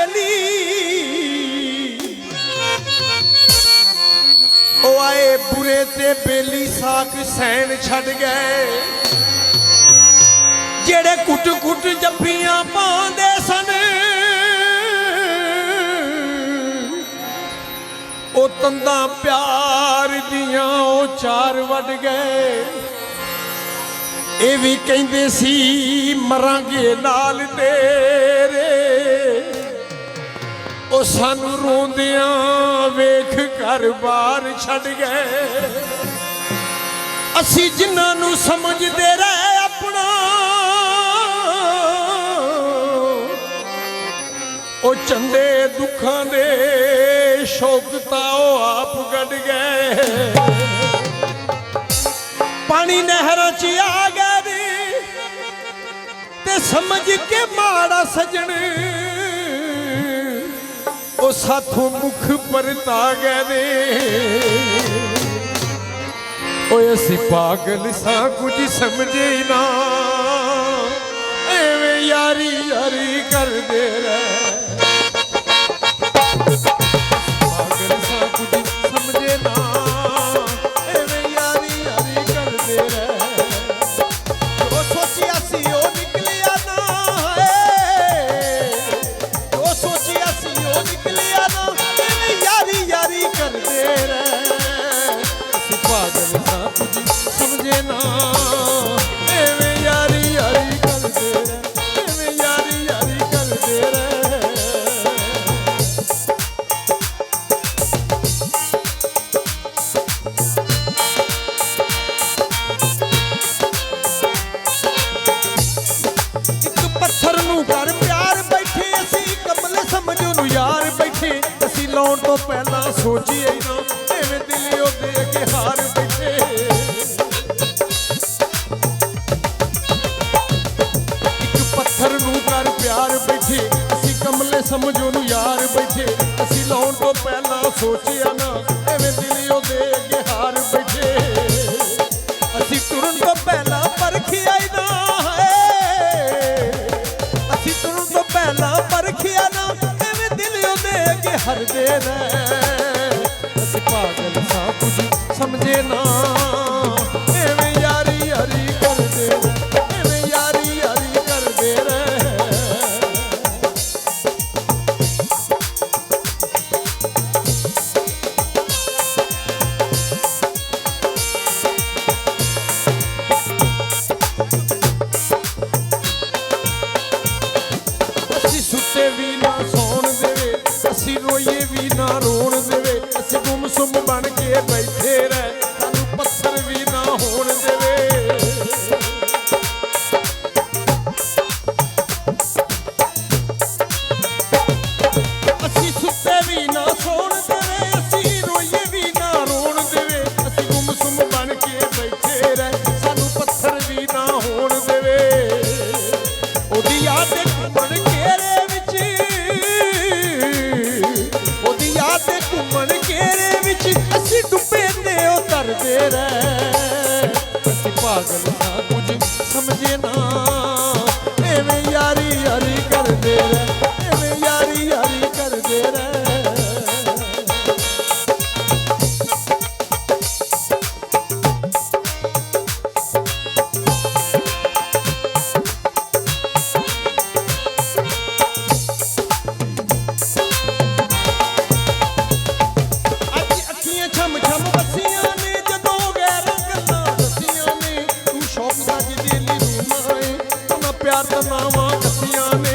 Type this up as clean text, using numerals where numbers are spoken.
बेली ओ आए बुरे ते बेली साक सैन छड़ गए जेड़े कुट कुट जफ्फियां पांदे सन ओ तंदा प्यार दियां ओ चार वड गए ਇਹ ਵੀ ਕਹਿੰਦੇ ਸੀ ਮਰਾਂਗੇ ਨਾਲ ਤੇਰੇ ਉਹ ਸਾਨੂੰ ਰੋਂਦਿਆਂ ਵੇਖ ਘਰ-ਬਾਰ ਛੱਡ ਗਏ ਅਸੀਂ ਜਿਨ੍ਹਾਂ ਨੂੰ ਸਮਝਦੇ ਰਹੇ ਆਪਣਾ ਉਹ ਚੰਦੇ ਦੁੱਖਾਂ ਦੇ ਸ਼ੌਕ ਤਾਂ ਉਹ ਆਪ ਗੱਡ ਗਏ पानी नहर च आ गए ते समझ के माड़ा सजन ओ साथों मुख परता गए ओए असी पागल सा कुछ समझे ना एवें यारी यारी कर दे रहे पागल सा कुछ समझे ना ਲਾਉਣ ਤੋਂ ਪਹਿਲਾਂ ਸੋਚੀਏ ਨਾ ਐਵੇਂ ਦਿਲ ਉਹਦੇ ਅੱਗੇ ਹਾਰ ਬੈਠੇ ਇੱਕ ਪੱਥਰ ਨੂੰ ਕਰ ਪਿਆਰ ਬੈਠੇ ਅਸੀਂ ਕਮਲੇ ਸਮਝੋ ਨੂੰ ਯਾਰ ਬੈਠੇ ਅਸੀਂ ਲਾਉਣ ਤੋਂ ਪਹਿਲਾਂ ਸੋਚਿਆ ਨਾ ਐਵੇਂ ਦਿਲ ਉਹਦੇ ਅੱਗੇ ਹਾਰ ਬੈਠੇ ਅਸੀਂ ਤੁਰਨ ਤੋਂ ਪਹਿਲਾਂ ਪਰਖਿਆ ਹੀ ਨਾ ਅਸੀਂ ਤੁਰਨ ਤੋਂ ਪਹਿਲਾਂ ਪਰਖਿਆ ਨਾ हरदे अस पागल सा कुछ समझे ना एवें यारी यारी करदे एवें यारी यारी करदे असी सुते भी ना सौन देवे ਅਸੀਂ ਰੋਈਏ ਵੀ ਨਾ ਰੋਣ ਦੇਵੇ ਅਸੀਂ ਗੁੰਮਸੁੰਮ ਬਣ ਕੇ ਬੈਠੇ ਰਹਿ ਸਾਨੂੰ ਪੱਥਰ ਵੀ ਨਾ ਹੋਣ ਦੇਵੇ ਅਸੀਂ ਸੁੱਤੇ ਵੀ ਨਾ ਸੌਣ ਦੇਵੇ ਅਸੀਂ ਰੋਈਏ ਵੀ ਨਾ ਰੋਣ ਦੇਵੇ ਅਸੀਂ ਗੁੰਮਸੁੰਮ ਬਣ ਕੇ ਬੈਠੇ ਰਹਿ ਸਾਨੂੰ ਪੱਥਰ ਵੀ ਨਾ ਹੋਣ ਦੇਵੇ ਉਹਦੀ ਯਾਦ ਘੁੰਮਣ ਘੇਰੇ ਘੁੰਮਣ ਘੇਰੇ ਵਿੱਚ ਅਸੀਂ ਡੁੱਬੇ ਤੇ ਉਹ ਤਰਦੇ ਰਹਿ ਅਸੀਂ ਪਾਗਲ ਨਾ ਕੁਝ ਸਮਝੇ ਨਾ ਐਵੇਂ ਯਾਰੀ ਯਾਰੀ ਕਰਦੇ ਰਹਿ ਐਵੇਂ ਯਾਰੀ ਯਾਰੀ ਕਰਦੇ ਰਹਿ छम छम बसियां ने जदों गैर गल्लां दसियां ने तू शौक सज दिल रूम आए उन्हां प्यार दा नावां दसियां ने